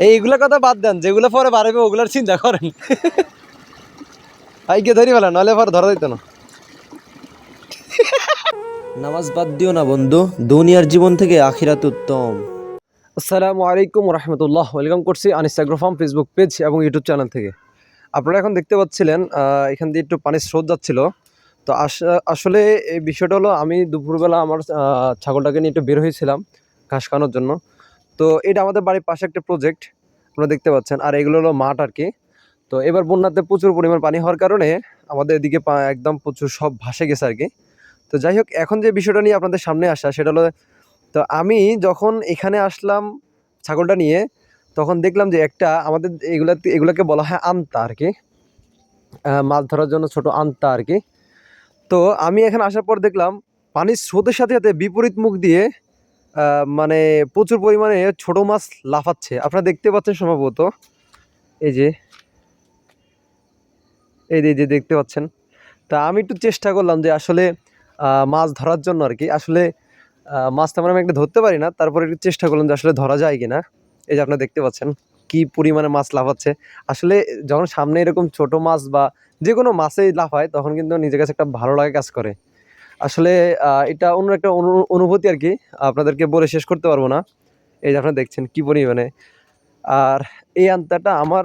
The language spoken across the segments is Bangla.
এইগুলা কথা বাদ দেন, যেগুলো পরে বাড়বে ওগুলার চিন্তা করেন। আইকে ধরি ফেলা, নইলে পরে ধরা দিত না। নামাজ বাদ দিও না বন্ধু, দুনিয়ার জীবন থেকে আখিরাত উত্তম। আসসালামু আলাইকুম রহমতুল্লাহ। ওয়েলকাম করছি Anis agro farm Facebook page এবং ইউটিউব চ্যানেল থেকে। আপনারা এখন দেখতে পাচ্ছিলেন এখান দিয়ে একটু পানির স্রোত যাচ্ছিল। তো আসলে এই বিষয়টা হলো, আমি দুপুরবেলা আমার ছাগলটাকে নিয়ে একটু বের হয়েছিলাম ঘাস খাওয়ানোর জন্য। তো এটা আমাদের বাড়ির পাশে একটা প্রজেক্ট আপনারা দেখতে পাচ্ছেন, আর এগুলো হলো মাঠ আর কি। তো এবার বন্যাতে প্রচুর পরিমাণ পানি হওয়ার কারণে আমাদের এদিকে একদম প্রচুর সব ভাসে গেছে আর কি। তো যাই হোক, এখন যে বিষয়টা নিয়ে আপনাদের সামনে আসা সেটা হলো, তো আমি যখন এখানে আসলাম ছাগলটা নিয়ে, তখন দেখলাম যে একটা আমাদের এগুলাকে বলা হয় আন্তা আর কি, মাছ ধরার জন্য ছোট আন্তা আর কি। তো আমি এখানে আসার পর দেখলাম পানির স্রোতের সাথে সাথে বিপরীত মুখ দিয়ে মানে প্রচুর পরিমাণে ছোট মাছ লাফাচ্ছে। আপনারা দেখতে পাচ্ছেন সম্ভবত, এই যে এই যে দেখতে পাচ্ছেন। তা আমি একটু চেষ্টা করলাম যে আসলে মাছ ধরার জন্য আর কি। আসলে মাছ তেমন আমি একটা ধরতে পারি না, তারপরে একটু চেষ্টা করলাম যে আসলে ধরা যায় কিনা। এই যে আপনারা দেখতে পাচ্ছেন কি পরিমাণে মাছ লাফাচ্ছে। আসলে যখন সামনে এরকম ছোট মাছ বা যে কোনো মাছেই লাফায়, তখন কিন্তু নিজের কাছে একটা ভালো লাগে কাজ করে। আসলে এটা অন্য একটা অনুভূতি আর কি, আপনাদেরকে বলে শেষ করতে পারবো না। এই যে আপনারা দেখছেন কি পরিমাণে। আর এই আন্তাটা আমার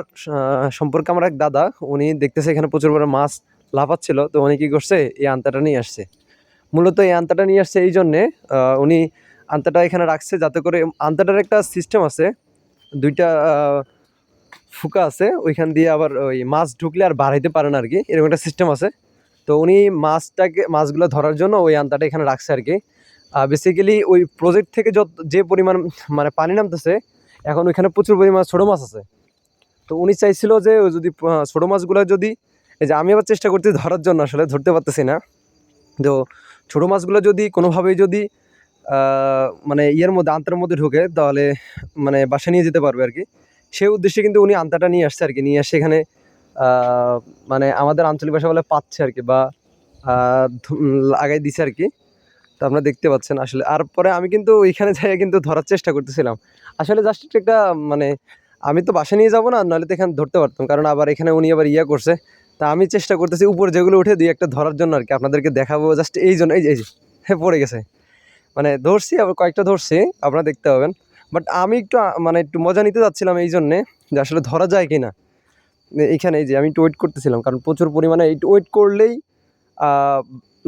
সম্পর্কে আমার এক দাদা, উনি দেখতেছে এখানে প্রচুর পরিমাণে মাছ লাফাচ্ছিল। তো উনি কী করছে, এই আন্তাটা নিয়ে আসছে। মূলত এই আন্তাটা নিয়ে আসছে এই জন্যে, উনি আন্তাটা এখানে রাখছে যাতে করে, আন্তাটার একটা সিস্টেম আছে, দুইটা ফুকা আছে, ওইখান দিয়ে আবার ওই মাছ ঢুকলে আর বাড়াইতে পারে না আর কি, এরকম একটা সিস্টেম আছে। তো উনি মাছগুলো ধরার জন্য ওই আন্তাটা এখানে রাখছে আর কি। বেসিক্যালি ওই প্রজেক্ট থেকে যে পরিমাণ মানে পানি নামতেছে, এখন ওইখানে প্রচুর পরিমাণ ছোটো মাছ আছে। তো উনি চাইছিল যে ওই যদি ছোটো মাছগুলো যদি, এই যে আমি আবার চেষ্টা করছি ধরার জন্য, আসলে ধরতে পারতেছি না। তো ছোটো মাছগুলো যদি কোনোভাবেই যদি মানে ইয়ের মধ্যে আন্তার মধ্যে ঢুকে, তাহলে মানে বাসা নিয়ে যেতে পারবে আর কি। সেই উদ্দেশ্যে কিন্তু উনি আন্তাটা নিয়ে আসছে আর কি। নিয়ে আসছে এখানে মানে আমাদের আঞ্চলিক ভাষা বলে পাচ্ছে আর কি, বা লাগাই দিছে আর কি। তো আপনারা দেখতে পাচ্ছেন আসলে। আর পরে আমি কিন্তু ওইখানে যাই কিন্তু ধরার চেষ্টা করতেছিলাম। আসলে জাস্ট একটা মানে, আমি তো বাসা নিয়ে যাবো না, নাহলে তো এখানে ধরতে পারতাম, কারণ আবার এখানে উনি আবার ইয়ে করছে। তা আমি চেষ্টা করতেছি উপরে যেগুলো উঠে দিয়ে একটা ধরার জন্য আর কি, আপনাদেরকে দেখাবো জাস্ট এই জন্য। এই যে হ্যাঁ, পড়ে গেছে। মানে ধরছি, আবার কয়েকটা ধরছি, আপনারা দেখতে পাবেন। বাট আমি একটু মানে একটু মজা নিতে যাচ্ছিলাম এই জন্যে, যে আসলে ধরা যায় কি না। এইখানে এই যে আমি একটু ওয়েট করতেছিলাম, কারণ প্রচুর পরিমাণে একটু ওয়েট করলেই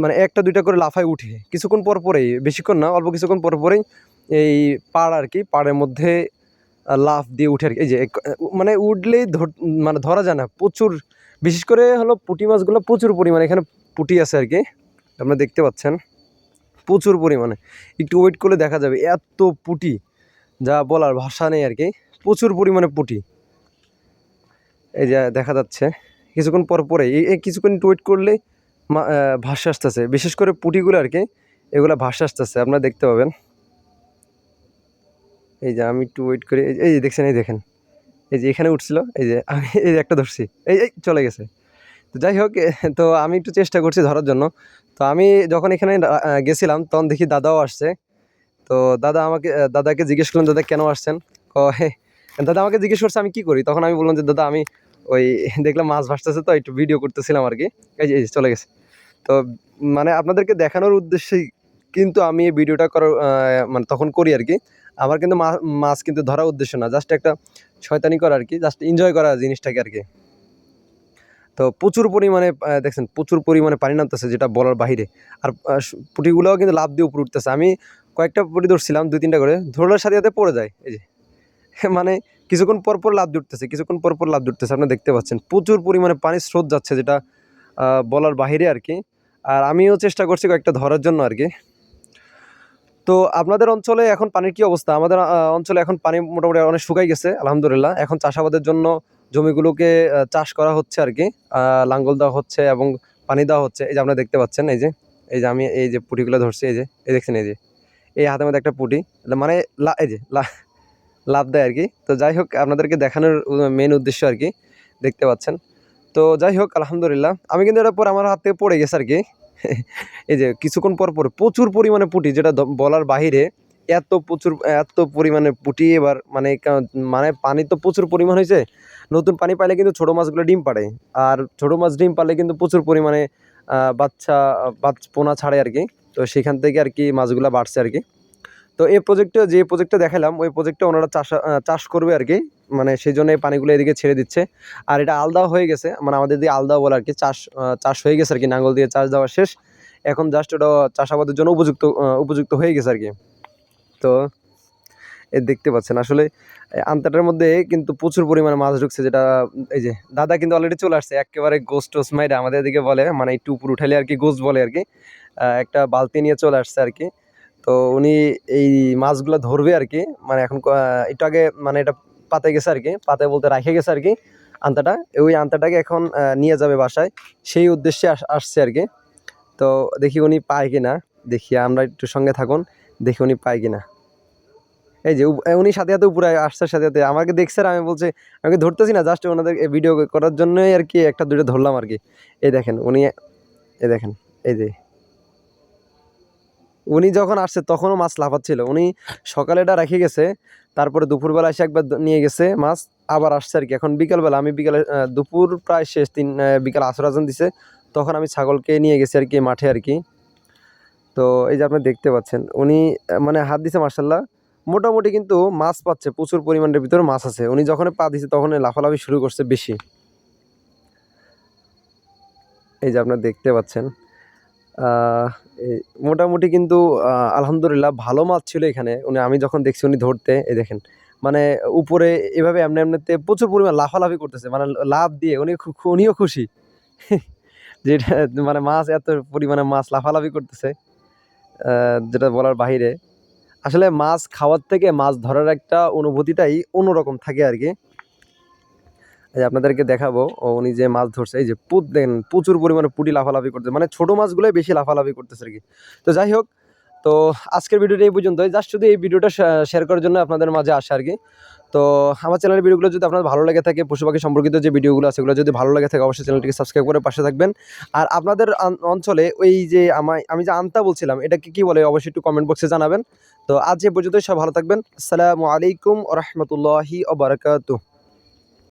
মানে একটা দুইটা করে লাফায় উঠে কিছুক্ষণ পর পরেই, বেশিক্ষণ না, অল্প কিছুক্ষণ পর পরেই এই পাড় আর কি, পাড়ের মধ্যে লাফ দিয়ে উঠে আর কি। এই যে মানে উঠলেই মানে ধরা যায় না। প্রচুর, বিশেষ করে হলো পুঁটি মাছগুলো প্রচুর পরিমাণে এখানে পুঁটি আছে আর কি, আপনারা দেখতে পাচ্ছেন প্রচুর পরিমাণে। একটু ওয়েট করলে দেখা যাবে এত পুঁটি, যা বলার ভাষা নেই আর কি। প্রচুর পরিমাণে পুঁটি, এই যে দেখা যাচ্ছে কিছুক্ষণ পর পরে, এই কিছুক্ষণ একটু ওয়েট করলে ভাসে আসতেছে, বিশেষ করে পুঁটিগুলো আর কি, এগুলো ভাসে আসতেছে, আপনারা দেখতে পাবেন। এই যে আমি একটু ওয়েট করি, এই যে দেখছেন, এই দেখেন, এই যে এখানে উঠছিল, এই যে আমি এই যে একটা ধরছি, এই চলে গেছে। তো যাই হোক, তো আমি একটু চেষ্টা করছি ধরার জন্য। তো আমি যখন এখানে গেছিলাম, তখন দেখি দাদাও আসছে। তো দাদাকে জিজ্ঞেস করলাম, দাদা কেন আসছেন? হ্যাঁ, দাদা আমাকে জিজ্ঞেস করছে আমি কি করি। তখন আমি বললাম যে দাদা আমি ওই দেখলাম মাছ ভাসতেছে, তো একটু ভিডিও করতেছিলাম আর কি। এই যে চলে গেছে। তো মানে আপনাদেরকে দেখানোর উদ্দেশ্যেই কিন্তু আমি এই ভিডিওটা করার মানে তখন করি আর কি। আমার কিন্তু মাছ কিন্তু ধরার উদ্দেশ্য না, জাস্ট একটা শয়তানি করা আর কি, জাস্ট এনজয় করা জিনিসটাকে আর কি। তো প্রচুর পরিমাণে দেখছেন প্রচুর পরিমাণে পানি নামতেছে, যেটা বলার বাহিরে। আর পুঁটিগুলোও কিন্তু লাফ দিয়ে উপরে উঠতেছে। আমি কয়েকটা পুঁটি ধরছিলাম, 2-3টা করে, ধরলের সাথে সাথে পড়ে যায়। এই যে মানে কিছুক্ষণ পর পর লাফ দিয়ে উঠতেছে, কিছুক্ষণ পর পর লাফ দিয়ে উঠতেছে। আপনারা দেখতে পাচ্ছেন প্রচুর পরিমাণে পানির স্রোত যাচ্ছে, যেটা বলার বাহিরে আর কি। আর আমিও চেষ্টা করছি কয়েকটা ধরার জন্য আর কি। তো আপনাদের অঞ্চলে এখন পানির কি অবস্থা? আমাদের অঞ্চলে এখন পানি মোটামুটি অনেক শুকাই গেছে আলহামদুলিল্লাহ। এখন চাষাবাদের জন্য জমিগুলোকে চাষ করা হচ্ছে আর কি। লাঙ্গল দেওয়া হচ্ছে এবং পানি দেওয়া হচ্ছে। এই যে আপনারা দেখতে পাচ্ছেন, এই যে আমি এই যে পুঁটিগুলো ধরছি, এই দেখছেন, এই যে এই হাতের মধ্যে একটা পুঁটি, মানে এই যে লাফ দেয় আর কি। তো যাই হোক, আপনাদেরকে দেখানোর মেন উদ্দেশ্য আর কি, দেখতে পাচ্ছেন। তো যাই হোক আলহামদুলিল্লাহ, আমি কিন্তু এটা পরে আমার হাত থেকে পড়ে গেছে আর কি। এই যে কিছুক্ষণ পর পর প্রচুর পরিমাণে পুঁটি, যেটা বলার বাহিরে। এত পরিমাণে পুঁটি এবার মানে মানে পানি তো প্রচুর পরিমাণ হয়েছে। নতুন পানি পাইলে কিন্তু ছোট মাছগুলো ডিম পাড়ে, আর ছোট মাছ ডিম পারলে কিন্তু প্রচুর পরিমাণে পোনা ছাড়ে আর কি। তো সেখান থেকে আর কি মাছগুলো বাড়ছে আর কি। তো এই যে প্রজেক্টটা দেখালাম ওই প্রজেক্টে ওনারা চাষ করবে আর কি, মানে সেই জন্য এই পানিগুলো এদিকে ছেড়ে দিচ্ছে। আর এটা আলদাও হয়ে গেছে, মানে আমাদের দিয়ে আলদাও বলে আর কি, চাষ হয়ে গেছে আর কি, নাঙ্গল দিয়ে চাষ দেওয়া শেষ। এখন জাস্ট ওটা চাষাবাদের জন্য উপযুক্ত হয়ে গেছে আর কি। তো দেখতে পাচ্ছেন আসলে আন্তাটার মধ্যে কিন্তু প্রচুর পরিমাণে মাছ ঢুকছে, যেটা এই যে দাদা কিন্তু অলরেডি চলে আসছে একেবারে গোস্ট টোস মাইরা আমাদের এদিকে বলে, মানে একটু উপর উঠালে আর কি গোস্ট বলে আর কি। একটা বালতি নিয়ে চলে আসছে আর কি। তো উনি এই মাছগুলো ধরবে আর কি, মানে এখন একটু আগে মানে এটা পাতে গেছে আর কি, পাতে বলতে রাখে গেছে আর কি আন্তাটা। ওই আন্তাটাকে এখন নিয়ে যাবে বাসায়, সেই উদ্দেশ্যে আসছে আর কি। তো দেখি উনি পায় কিনা, দেখি আমরা একটু সঙ্গে থাকুন, দেখি উনি পায় কিনা। এই যে উনি সাথে সাথে উপরে আসছে, সাথে সাথে আমাকে দেখছে আর আমি বলছি আমাকে ধরতেছি না, জাস্ট ওনাদের ভিডিও করার জন্যই আর কি একটা দুটো ধরলাম আর কি। এই দেখেন উনি, এই দেখেন, এই যে উনি যখন আসছে তখনও মাছ লাফাচ্ছিল। উনি সকালে এটা রেখে গেছে, তারপরে দুপুরবেলা এসে একবার নিয়ে গেছে মাছ, আবার আসছে আর কি। এখন বিকালবেলা আমি দুপুর প্রায় শেষ বিকাল আসর আজান দিছে, তখন আমি ছাগলকে নিয়ে গেছি আর কি মাঠে আর কি। তো এই যে আপনি দেখতে পাচ্ছেন উনি মানে হাত দিছে মার্শাল্লাহ, মোটামুটি কিন্তু মাছ পাচ্ছে, প্রচুর পরিমাণের ভিতরে মাছ আছে। উনি যখন পা দিছে তখন লাফালাফি শুরু করছে বেশি। এই যে আপনারা দেখতে পাচ্ছেন এই মোটামুটি কিন্তু আলহামদুলিল্লাহ ভালো মাছ ছিল এখানে। আমি যখন দেখছি উনি ধরতে, এই দেখেন মানে উপরে এভাবে এমনিতে প্রচুর পরিমাণ লাফালাফি করতেছে, মানে লাফ দিয়ে উনিও খুশি যেটা মানে মাছ এত পরিমাণে মাছ লাফালাফি করতেছে, যেটা বলার বাহিরে। আসলে মাছ খাওয়ার থেকে মাছ ধরার একটা অনুভূতিটাই অন্যরকম থাকে আর কি। এই যে আপনাদেরকে দেখাবো উনি যে মাছ ধরছে, এই যে দেখেন প্রচুর পরিমাণে পুঁটি লাফালাফি করতেছে, মানে ছোট মাছগুলোই বেশি লাফালাফি করতেছে আর কি। তো যাই হোক, তো আজকের ভিডিওটা এই পর্যন্তই, জাস্ট শুধু এই ভিডিওটা শেয়ার করার জন্য আপনাদের মাঝে আসা আর কি। তো আমার চ্যানেলের ভিডিওগুলো যদি আপনার ভালো লেগে থাকে, পশু পাখি সম্পর্কিত যে ভিডিওগুলো আছে সেগুলো যদি ভালো লেগে থাকে অবশ্যই চ্যানেলটিকে সাবস্ক্রাইব করে পাশে থাকবেন। আর আপনাদের অঞ্চলে ওই যে আমি যে আন্তা বলছিলাম এটাকে কি বলে অবশ্যই একটু কমেন্ট বক্সে জানাবেন। তো আজ এ পর্যন্তই, সব ভালো থাকবেন। আসসালামু আলাইকুম ওয়া রাহমাতুল্লাহি ওয়া বারাকাতুহু।